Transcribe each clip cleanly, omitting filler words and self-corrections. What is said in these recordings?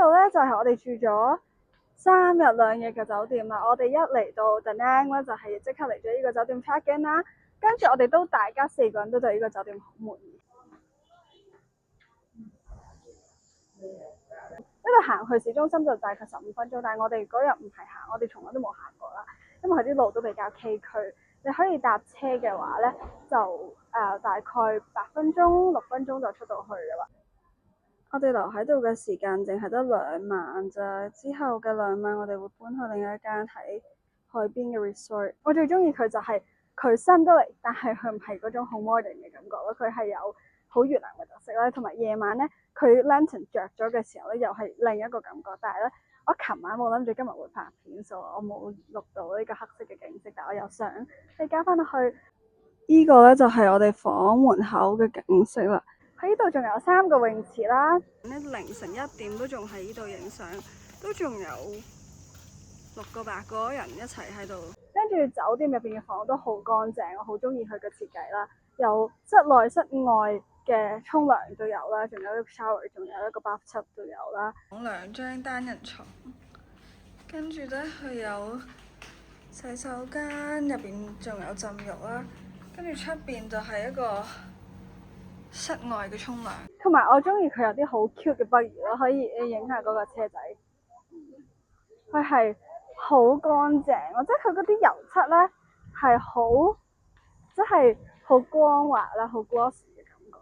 度咧就係我哋住咗3日2夜嘅酒店啦。我哋一嚟到 Da Nang 咧就係即刻嚟咗呢個酒店 check in 啦，跟住我哋都大家4個人都對呢個酒店好滿意。呢度行去市中心就大概15分鐘，但係我哋嗰日唔係行，我哋從來都冇行過啦，因為佢啲路都比較崎嶇。你可以搭車嘅話咧，就大概8分鐘、6分鐘就出到去噶啦。我哋留喺度嘅時間淨係得2晚咋，之後嘅2晚我哋會搬去另一間喺海邊嘅 resort。我最中意佢就係佢新得嚟，但係佢唔係嗰種好 modern 嘅感覺咯，佢係有好越南嘅特色啦，同埋夜晚咧佢 lantern 着咗嘅時候咧又係另一個感覺。但係咧我琴晚冇諗住今日會拍片，所以我冇錄到呢個黑色嘅景色，但我又想你加翻落去。呢個咧就係我哋房門口嘅景色啦。喺呢度仲有3個泳池啦，凌晨1點都仲喺呢度影相，都仲有6個8個人一齊喺度。跟住酒店入邊嘅房都好乾淨，我好中意佢嘅設計啦，有室內室外嘅沖涼都有啦，仲有一個 shower， 仲有一個 bathtub 都有啦。2張單人床，跟住咧佢有洗手間，入邊仲有浸浴啦，跟住出邊就係一個室外嘅沖涼，同埋我中意佢有啲好 cute 嘅 buggy 咯，可以影下嗰個車仔。佢係好乾淨咯，即係佢嗰啲油漆咧係好，即係好光滑啦，好 glossy 嘅感覺。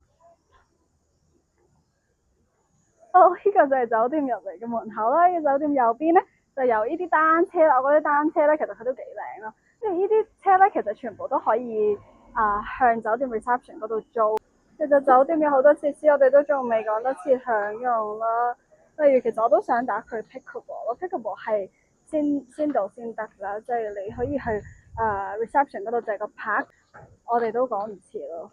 呢個就係酒店入嚟嘅門口啦。呢個酒店右邊咧就有呢啲單車啦，我覺得單車咧其實佢都幾靚咯，因為呢啲車咧其實全部都可以向酒店 reception 嗰度租。其實酒店有好多設施，我哋都仲未講得切享用啦。例如，其實我都想打佢 pickleball 咯，pickleball 係先到先得啦，即係你可以去reception 嗰度就係個 park，我哋都講唔切咯。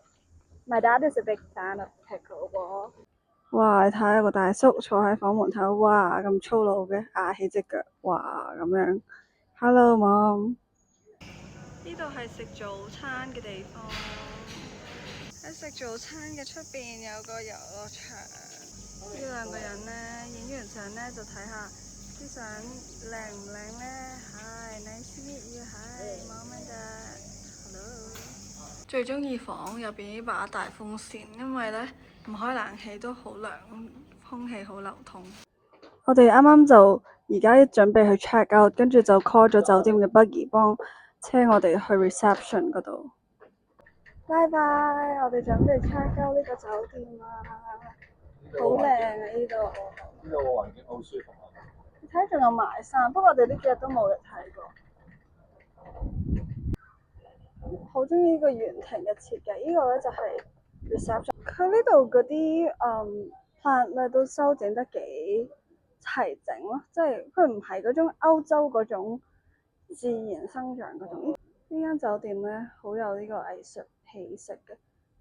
My dad is a big fan of pickleball。哇！你睇下個大叔坐喺房門口，哇咁粗魯嘅，壓起隻腳，哇咁樣。Hello mom。呢度係食早餐嘅地方。喺食早餐嘅出邊有個遊樂場，呢2個人呢影完相呢就睇下啲相靚唔靚呢。Hi nice to meet you. Hi mom and dad. Hello。最中意房入邊呢把大風扇，因為呢唔開冷氣都好涼，空氣好流通。我哋啱啱就而家準備去 check out， 跟住就 call 咗酒店嘅 buggy 幫車我哋去 reception 嗰度。拜拜，我哋準備 check out 呢個酒店啦，好靚啊呢度。呢度個環境好舒服啊。你睇仲有埋衫，不過我哋呢幾日都冇嚟睇過。好中意呢個圓亭嘅設計，呢個咧就係 reception。佢呢度嗰啲plant 咧都修整得幾齊整咯，即係佢唔係嗰種歐洲嗰種自然生長嗰種。呢間酒店咧好有呢個藝術氣息嘅，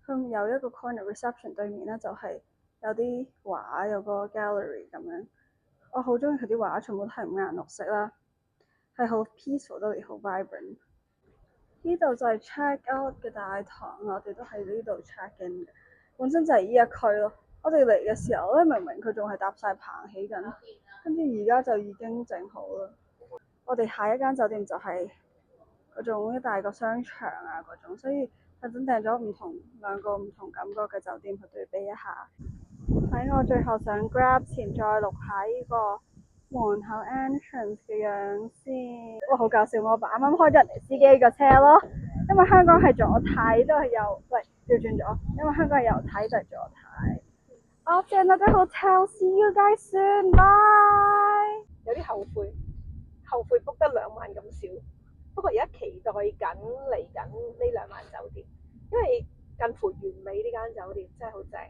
佢有一個 corner reception 對面咧就係有啲畫，有個 gallery 咁樣。我好中意佢啲畫，全部都係五顏六色啦，係好 peaceful 都好 vibrant。呢度就係 check out 嘅大堂，我哋都喺呢度 check in 嘅。本身就係呢一區咯。我哋嚟嘅時候咧，明明佢仲係搭晒棚起緊，跟住而家就已經整好啦。我哋下一間酒店就係嗰種一大個商場啊嗰種，所以特登訂咗2個唔同感覺嘅酒店去對比一下。喺我最後想 grab 前再錄下呢個門口 entrance 嘅樣先。哇，好搞笑！我爸啱啱開咗人哋司機個車咯，因為香港係左睇都係右，喂，調轉咗，因為香港係右睇就係左睇。Off to another hotel, see you guys soon, bye。有啲後悔 book 得2晚咁少，不過而家期待緊嚟緊呢2晚酒店，因為近乎完美呢間酒店真係好正。